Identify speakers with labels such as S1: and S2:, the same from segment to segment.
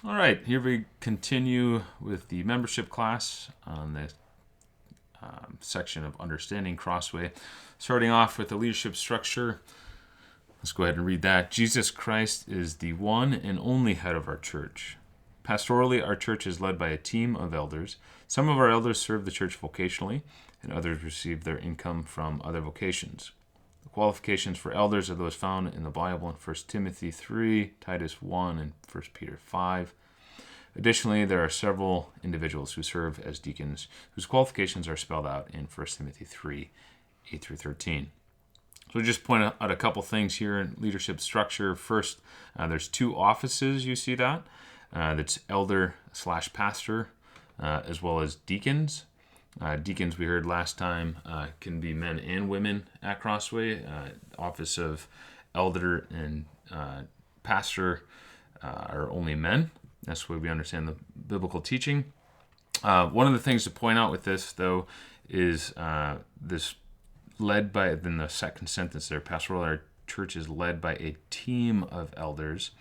S1: All right, here we continue with the membership class on the section of Understanding CrossWay. Starting off with the leadership structure, let's go ahead and read that. Jesus Christ is the one and only head of our church. Pastorally, our church is led by a team of elders. Some of our elders serve the church vocationally, and others receive their income from other vocations. The qualifications for elders are those found in the Bible in 1 Timothy 3, Titus 1, and 1 Peter 5. Additionally, there are several individuals who serve as deacons whose qualifications are spelled out in 1 Timothy 3, 8 through 13. So just point out a couple things here in leadership structure. First, there's two offices, you see that. That's elder/pastor, as well as deacons. Deacons, we heard last time, can be men and women at CrossWay. Office of elder and pastor are only men. That's the way we understand the biblical teaching. One of the things to point out with this, though, is this led by, in the second sentence there, pastoral, our church is led by a team of elders.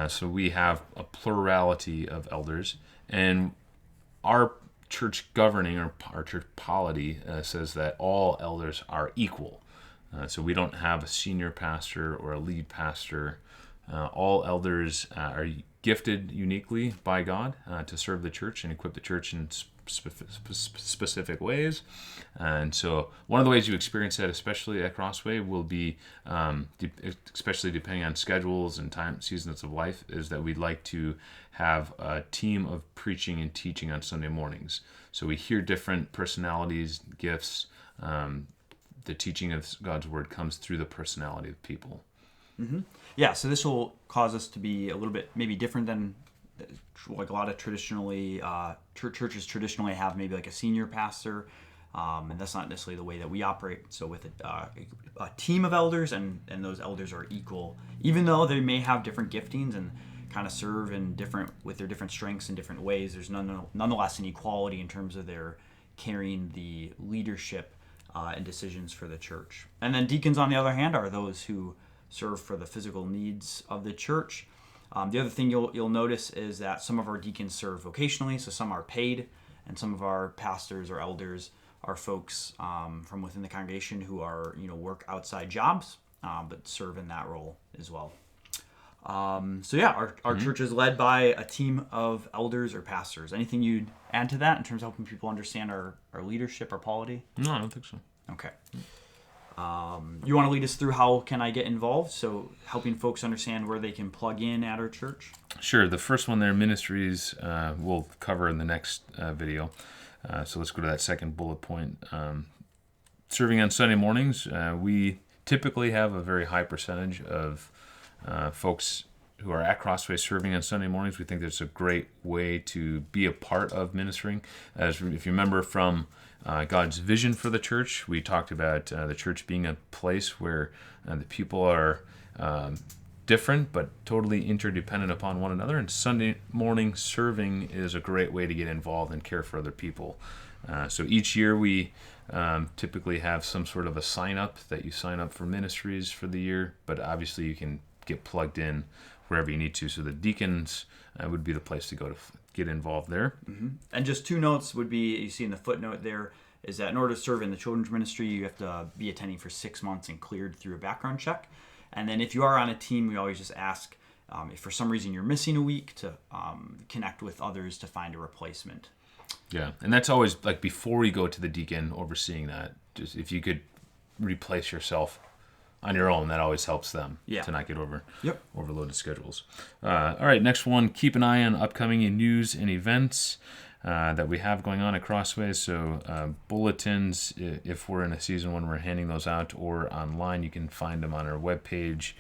S1: So we have a plurality of elders. And our church governing, or our church polity, says that all elders are equal. So we don't have a senior pastor or a lead pastor. All elders are gifted uniquely by God to serve the church and equip the church in specific ways. And so one of the ways you experience that, especially at CrossWay, will be, especially depending on schedules and time seasons of life, is that we'd like to have a team of preaching and teaching on Sunday mornings. So we hear different personalities, gifts. The teaching of God's word comes through the personality of people.
S2: Mm-hmm. Yeah, so this will cause us to be a little bit maybe different than like a lot of traditionally churches traditionally have maybe like a senior pastor, and that's not necessarily the way that we operate. So with a team of elders, and those elders are equal, even though they may have different giftings and kind of serve in different with their different strengths in different ways. There's nonetheless an equality in terms of their carrying the leadership and decisions for the church. And then deacons, on the other hand, are those who serve for the physical needs of the church. The other thing you'll notice is that some of our deacons serve vocationally, so some are paid, and some of our pastors or elders are folks from within the congregation who are work outside jobs, but serve in that role as well. So yeah, our church is led by a team of elders or pastors. Anything you'd add to that in terms of helping people understand our leadership, our polity?
S1: No, I don't think so.
S2: Okay. You want to lead us through how can I get involved? So helping folks understand where they can plug in at our church?
S1: Sure. The first one there, ministries, we'll cover in the next video. So let's go to that second bullet point. Serving on Sunday mornings, we typically have a very high percentage of folks who are at CrossWay serving on Sunday mornings. We think that's a great way to be a part of ministering. As if you remember from God's vision for the church, we talked about the church being a place where the people are different but totally interdependent upon one another, and Sunday morning serving is a great way to get involved and care for other people. So each year we typically have some sort of a sign up that you sign up for ministries for the year, but obviously you can get plugged in wherever you need to. So the deacons would be the place to go to get involved there.
S2: Mm-hmm. And just two notes would be, you see in the footnote there, is that in order to serve in the children's ministry, you have to be attending for 6 months and cleared through a background check. And then if you are on a team, we always just ask if for some reason you're missing a week to connect with others to find a replacement.
S1: Yeah, and that's always like before you go to the deacon overseeing that, just if you could replace yourself on your own, that always helps them to not get overloaded schedules. All right, next one, keep an eye on upcoming news and events that we have going on at CrossWay. So bulletins, if we're in a season when we're handing those out, or online, you can find them on our webpage.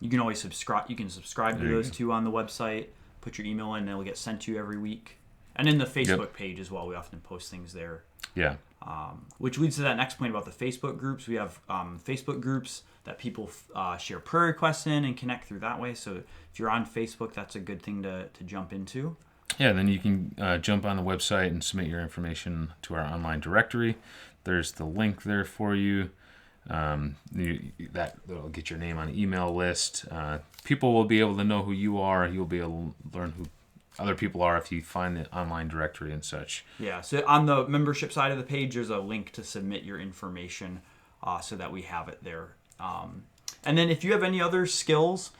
S2: You can always subscribe. You can subscribe to those two on the website, put your email in, and it'll get sent to you every week. And in the Facebook page as well, we often post things there.
S1: Yeah.
S2: Which leads to that next point about the Facebook groups. We have Facebook groups that people share prayer requests in and connect through that way. So if you're on Facebook, that's a good thing to jump into.
S1: Yeah, then you can jump on the website and submit your information to our online directory. There's the link there for you. That'll get your name on the email list. People will be able to know who you are. You'll be able to learn who other people are if you find the online directory and such.
S2: Yeah, so on the membership side of the page, there's a link to submit your information so that we have it there. And then if you have any other skills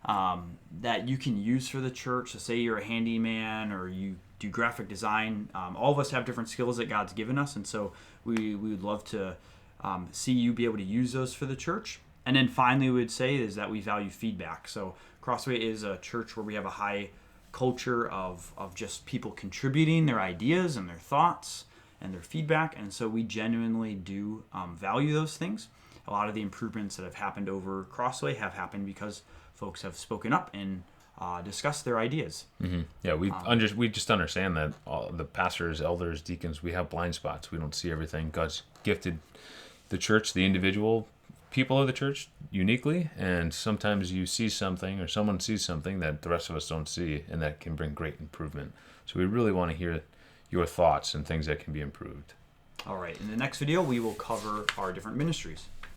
S2: that you can use for the church, so say you're a handyman or you do graphic design, all of us have different skills that God's given us, and so we would love to see you be able to use those for the church. And then finally, we would say is that we value feedback. So CrossWay is a church where we have a high culture of just people contributing their ideas and their thoughts and their feedback, and so we genuinely do value those things. A lot of the improvements that have happened over CrossWay have happened because folks have spoken up and discussed their ideas.
S1: Mm-hmm. Yeah, we just understand that all the pastors, elders, deacons, we have blind spots. We don't see everything. God's gifted the church, the individual people of the church uniquely, and sometimes you see something or someone sees something that the rest of us don't see, and that can bring great improvement. So we really want to hear your thoughts and things that can be improved.
S2: All right, in the next video we will cover our different ministries.